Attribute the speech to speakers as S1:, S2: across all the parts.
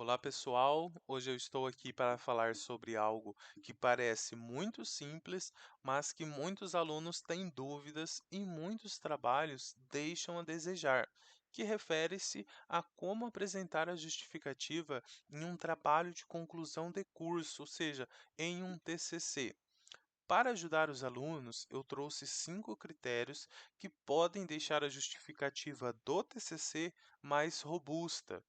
S1: Olá pessoal, hoje eu estou aqui para falar sobre algo que parece muito simples, mas que muitos alunos têm dúvidas e muitos trabalhos deixam a desejar, que refere-se a como apresentar a justificativa em um trabalho de conclusão de curso, ou seja, em um TCC. Para ajudar os alunos, eu trouxe 5 critérios que podem deixar a justificativa do TCC mais robusta.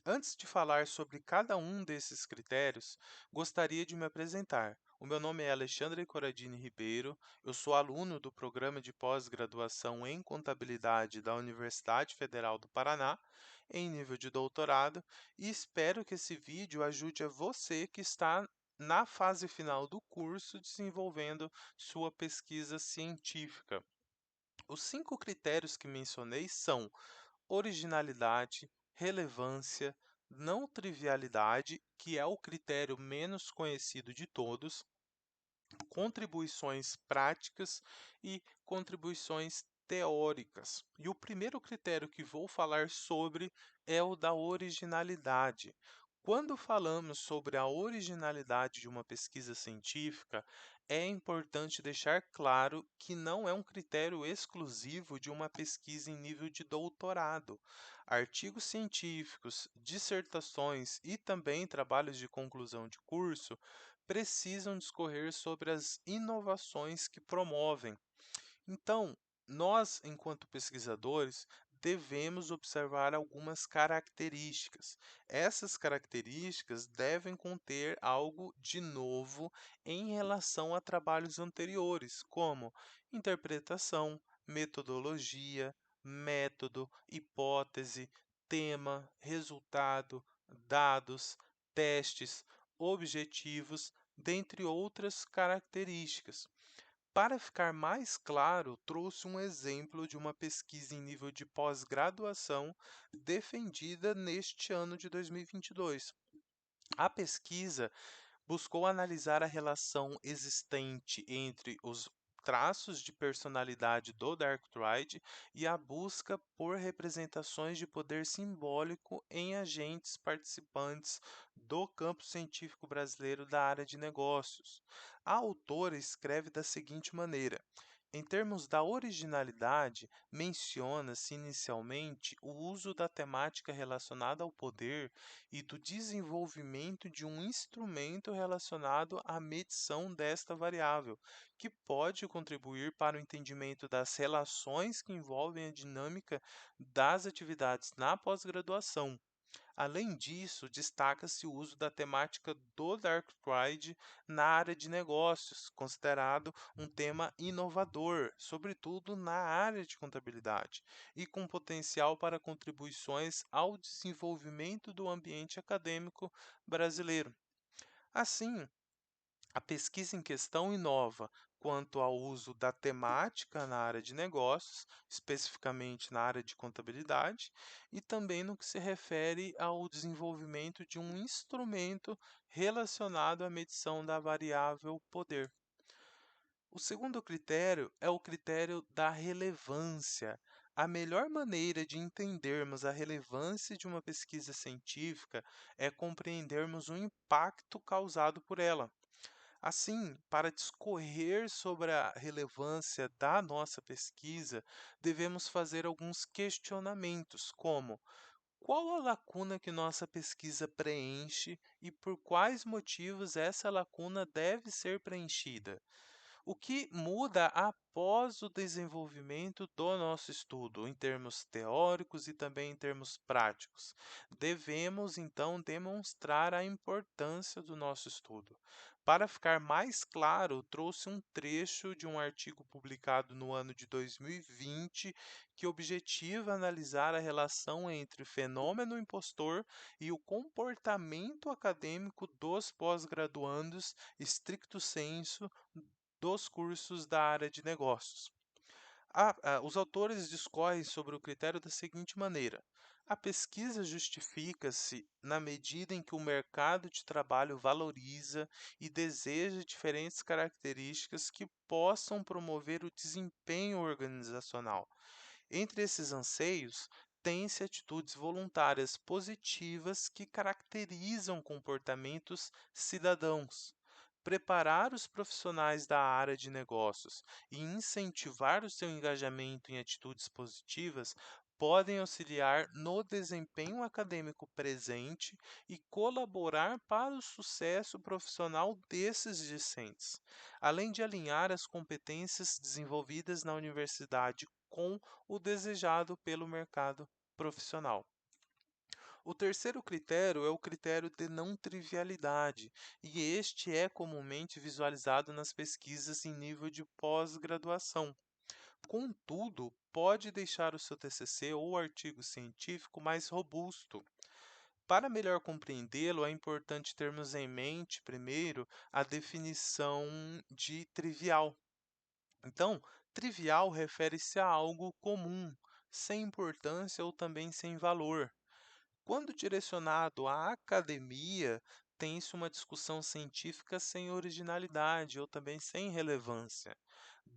S1: Antes de falar sobre cada um desses critérios, gostaria de me apresentar. O meu nome é Alexandre Coradini Ribeiro, eu sou aluno do programa de pós-graduação em Contabilidade da Universidade Federal do Paraná, em nível de doutorado, e espero que esse vídeo ajude a você que está na fase final do curso desenvolvendo sua pesquisa científica. Os 5 critérios que mencionei são originalidade, relevância, não trivialidade, que é o critério menos conhecido de todos, contribuições práticas e contribuições teóricas. E o primeiro critério que vou falar sobre é o da originalidade. Quando falamos sobre a originalidade de uma pesquisa científica, é importante deixar claro que não é um critério exclusivo de uma pesquisa em nível de doutorado. Artigos científicos, dissertações e também trabalhos de conclusão de curso precisam discorrer sobre as inovações que promovem. Então, nós, enquanto pesquisadores, devemos observar algumas características. Essas características devem conter algo de novo em relação a trabalhos anteriores, como interpretação, metodologia, método, hipótese, tema, resultado, dados, testes, objetivos, dentre outras características. Para ficar mais claro, trouxe um exemplo de uma pesquisa em nível de pós-graduação defendida neste ano de 2022. A pesquisa buscou analisar a relação existente entre os traços de personalidade do Darktraid e a busca por representações de poder simbólico em agentes participantes do campo científico brasileiro da área de negócios. A autora escreve da seguinte maneira: em termos da originalidade, menciona-se inicialmente o uso da temática relacionada ao poder e do desenvolvimento de um instrumento relacionado à medição desta variável, que pode contribuir para o entendimento das relações que envolvem a dinâmica das atividades na pós-graduação. Além disso, destaca-se o uso da temática do Darktraid na área de negócios, considerado um tema inovador, sobretudo na área de contabilidade, e com potencial para contribuições ao desenvolvimento do ambiente acadêmico brasileiro. Assim, a pesquisa em questão inova quanto ao uso da temática na área de negócios, especificamente na área de contabilidade, e também no que se refere ao desenvolvimento de um instrumento relacionado à medição da variável poder. O segundo critério é o critério da relevância. A melhor maneira de entendermos a relevância de uma pesquisa científica é compreendermos o impacto causado por ela. Assim, para discorrer sobre a relevância da nossa pesquisa, devemos fazer alguns questionamentos, como: qual a lacuna que nossa pesquisa preenche e por quais motivos essa lacuna deve ser preenchida? O que muda após o desenvolvimento do nosso estudo, em termos teóricos e também em termos práticos? Devemos, então, demonstrar a importância do nosso estudo. Para ficar mais claro, trouxe um trecho de um artigo publicado no ano de 2020 que objetiva analisar a relação entre o fenômeno impostor e o comportamento acadêmico dos pós-graduandos, stricto sensu, dos cursos da área de negócios. Os autores discorrem sobre o critério da seguinte maneira: a pesquisa justifica-se na medida em que o mercado de trabalho valoriza e deseja diferentes características que possam promover o desempenho organizacional. Entre esses anseios, tem-se atitudes voluntárias positivas que caracterizam comportamentos cidadãos. Preparar os profissionais da área de negócios e incentivar o seu engajamento em atitudes positivas podem auxiliar no desempenho acadêmico presente e colaborar para o sucesso profissional desses discentes, além de alinhar as competências desenvolvidas na universidade com o desejado pelo mercado profissional. O terceiro critério é o critério de não trivialidade, e este é comumente visualizado nas pesquisas em nível de pós-graduação. Contudo, pode deixar o seu TCC ou artigo científico mais robusto. Para melhor compreendê-lo, é importante termos em mente, primeiro, a definição de trivial. Então, trivial refere-se a algo comum, sem importância ou também sem valor. Quando direcionado à academia, tem-se uma discussão científica sem originalidade ou também sem relevância.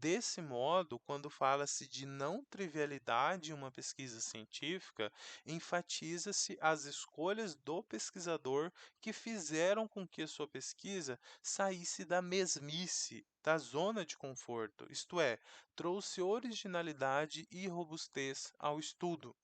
S1: Desse modo, quando fala-se de não trivialidade em uma pesquisa científica, enfatiza-se as escolhas do pesquisador que fizeram com que a sua pesquisa saísse da mesmice, da zona de conforto, isto é, trouxe originalidade e robustez ao estudo.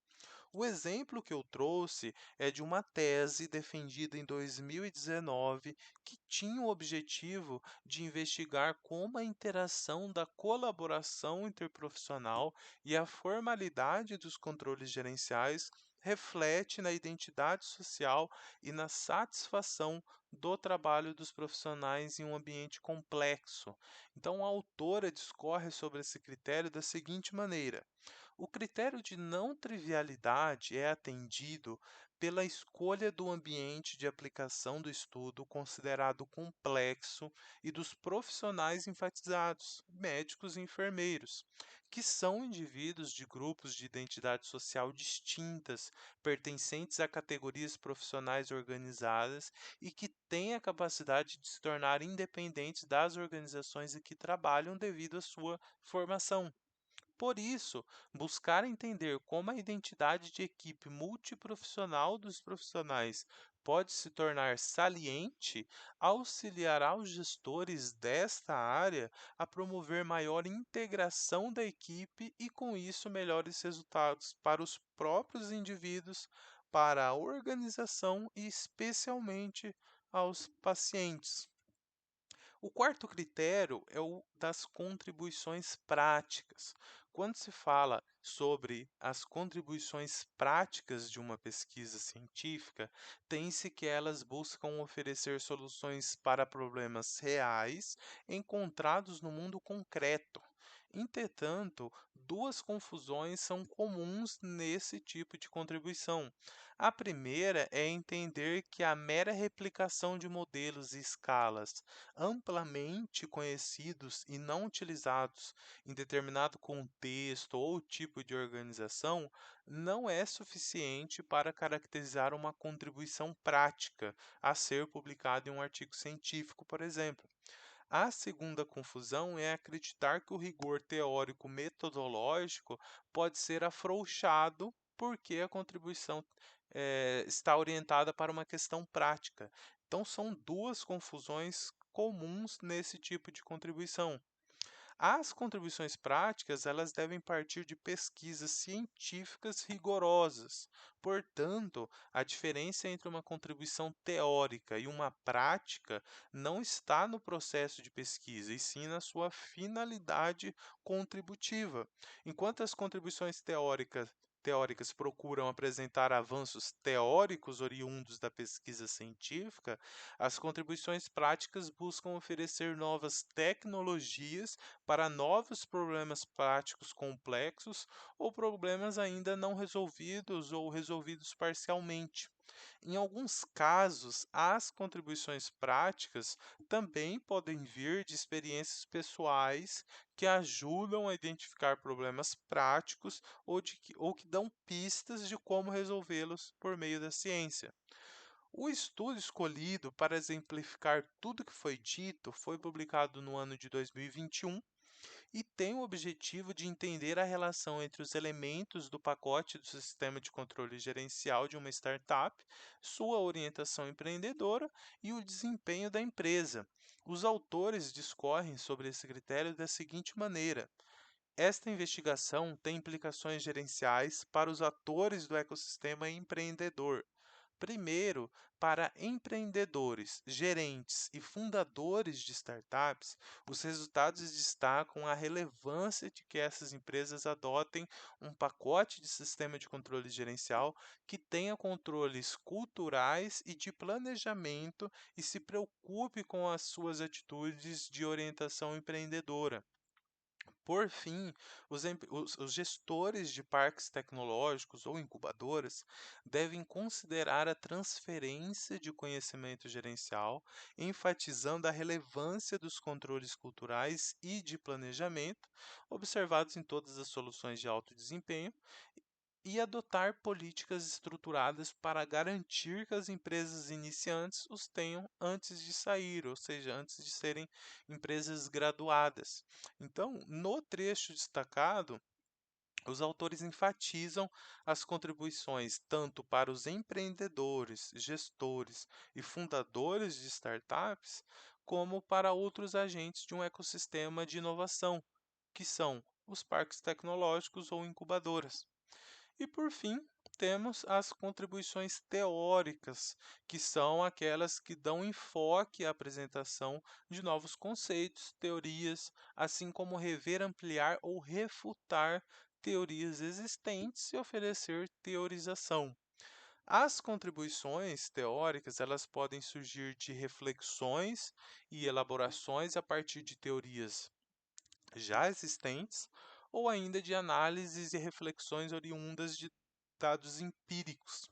S1: O exemplo que eu trouxe é de uma tese defendida em 2019 que tinha o objetivo de investigar como a interação da colaboração interprofissional e a formalidade dos controles gerenciais reflete na identidade social e na satisfação do trabalho dos profissionais em um ambiente complexo. Então, a autora discorre sobre esse critério da seguinte maneira: o critério de não trivialidade é atendido pela escolha do ambiente de aplicação do estudo considerado complexo e dos profissionais enfatizados, médicos e enfermeiros, que são indivíduos de grupos de identidade social distintas, pertencentes a categorias profissionais organizadas e que têm a capacidade de se tornar independentes das organizações em que trabalham devido à sua formação. Por isso, buscar entender como a identidade de equipe multiprofissional dos profissionais pode se tornar saliente auxiliará os gestores desta área a promover maior integração da equipe e, com isso, melhores resultados para os próprios indivíduos, para a organização e, especialmente, aos pacientes. O quarto critério é o das contribuições práticas. Quando se fala sobre as contribuições práticas de uma pesquisa científica, tem-se que elas buscam oferecer soluções para problemas reais encontrados no mundo concreto. Entretanto, duas confusões são comuns nesse tipo de contribuição. A primeira é entender que a mera replicação de modelos e escalas amplamente conhecidos e não utilizados em determinado contexto ou tipo de organização não é suficiente para caracterizar uma contribuição prática a ser publicada em um artigo científico, por exemplo. A segunda confusão é acreditar que o rigor teórico metodológico pode ser afrouxado porque a contribuição está orientada para uma questão prática. Então, são duas confusões comuns nesse tipo de contribuição. As contribuições práticas, elas devem partir de pesquisas científicas rigorosas. Portanto, a diferença entre uma contribuição teórica e uma prática não está no processo de pesquisa, e sim na sua finalidade contributiva. Enquanto as contribuições teóricas procuram apresentar avanços teóricos oriundos da pesquisa científica, as contribuições práticas buscam oferecer novas tecnologias para novos problemas práticos complexos ou problemas ainda não resolvidos ou resolvidos parcialmente. Em alguns casos, as contribuições práticas também podem vir de experiências pessoais que ajudam a identificar problemas práticos ou que dão pistas de como resolvê-los por meio da ciência. O estudo escolhido para exemplificar tudo que foi dito foi publicado no ano de 2021 e 21 e tem o objetivo de entender a relação entre os elementos do pacote do sistema de controle gerencial de uma startup, sua orientação empreendedora e o desempenho da empresa. Os autores discorrem sobre esse critério da seguinte maneira: esta investigação tem implicações gerenciais para os atores do ecossistema empreendedor. Primeiro, para empreendedores, gerentes e fundadores de startups, os resultados destacam a relevância de que essas empresas adotem um pacote de sistema de controle gerencial que tenha controles culturais e de planejamento e se preocupe com as suas atitudes de orientação empreendedora. Por fim, os gestores de parques tecnológicos ou incubadoras devem considerar a transferência de conhecimento gerencial, enfatizando a relevância dos controles culturais e de planejamento observados em todas as soluções de alto desempenho e adotar políticas estruturadas para garantir que as empresas iniciantes os tenham antes de sair, ou seja, antes de serem empresas graduadas. Então, no trecho destacado, os autores enfatizam as contribuições tanto para os empreendedores, gestores e fundadores de startups, como para outros agentes de um ecossistema de inovação, que são os parques tecnológicos ou incubadoras. E por fim, temos as contribuições teóricas, que são aquelas que dão enfoque à apresentação de novos conceitos, teorias, assim como rever, ampliar ou refutar teorias existentes e oferecer teorização. As contribuições teóricas, elas podem surgir de reflexões e elaborações a partir de teorias já existentes ou ainda de análises e reflexões oriundas de dados empíricos.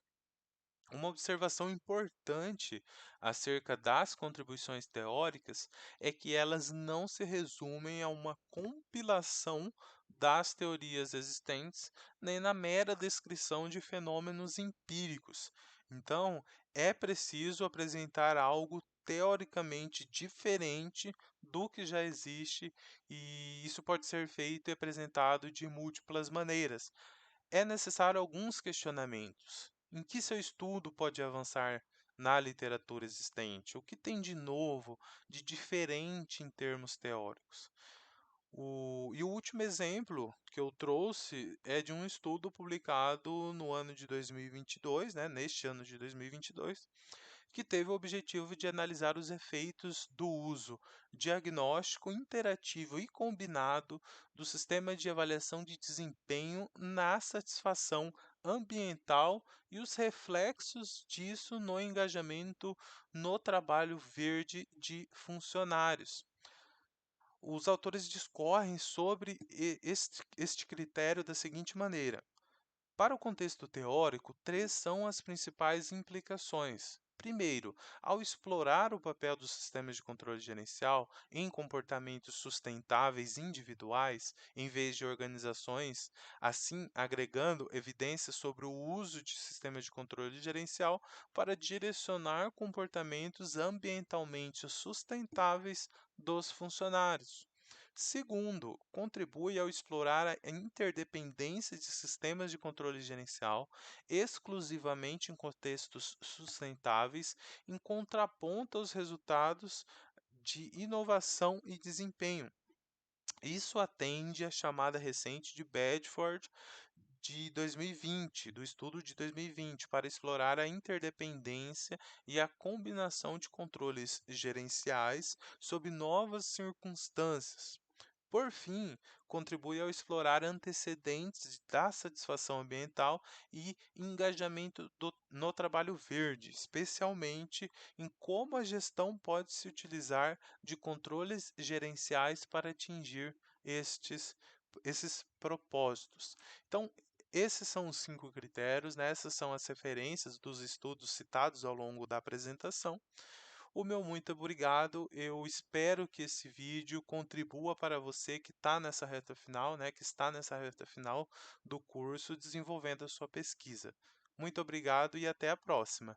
S1: Uma observação importante acerca das contribuições teóricas é que elas não se resumem a uma compilação das teorias existentes, nem na mera descrição de fenômenos empíricos. Então, é preciso apresentar algo teoricamente diferente do que já existe, e isso pode ser feito e apresentado de múltiplas maneiras. É necessário alguns questionamentos. Em que seu estudo pode avançar na literatura existente? O que tem de novo, de diferente em termos teóricos? E o último exemplo que eu trouxe é de um estudo publicado no ano de 2022, né, neste ano de 2022, que teve o objetivo de analisar os efeitos do uso diagnóstico interativo e combinado do sistema de avaliação de desempenho na satisfação ambiental e os reflexos disso no engajamento no trabalho verde de funcionários. Os autores discorrem sobre este critério da seguinte maneira: para o contexto teórico, três são as principais implicações. Primeiro, ao explorar o papel dos sistemas de controle gerencial em comportamentos sustentáveis individuais, em vez de organizações, assim agregando evidências sobre o uso de sistemas de controle gerencial para direcionar comportamentos ambientalmente sustentáveis dos funcionários. Segundo, contribui ao explorar a interdependência de sistemas de controle gerencial exclusivamente em contextos sustentáveis, em contraponto aos resultados de inovação e desempenho. Isso atende à chamada recente de Bedford de 2020, do estudo de 2020, para explorar a interdependência e a combinação de controles gerenciais sob novas circunstâncias. Por fim, contribui ao explorar antecedentes da satisfação ambiental e engajamento no trabalho verde, especialmente em como a gestão pode se utilizar de controles gerenciais para atingir esses propósitos. Então, esses são os 5 critérios, né? Essas são as referências dos estudos citados ao longo da apresentação. O meu muito obrigado. Eu espero que esse vídeo contribua para você que está nessa reta final, né, que está nessa reta final do curso desenvolvendo a sua pesquisa. Muito obrigado e até a próxima.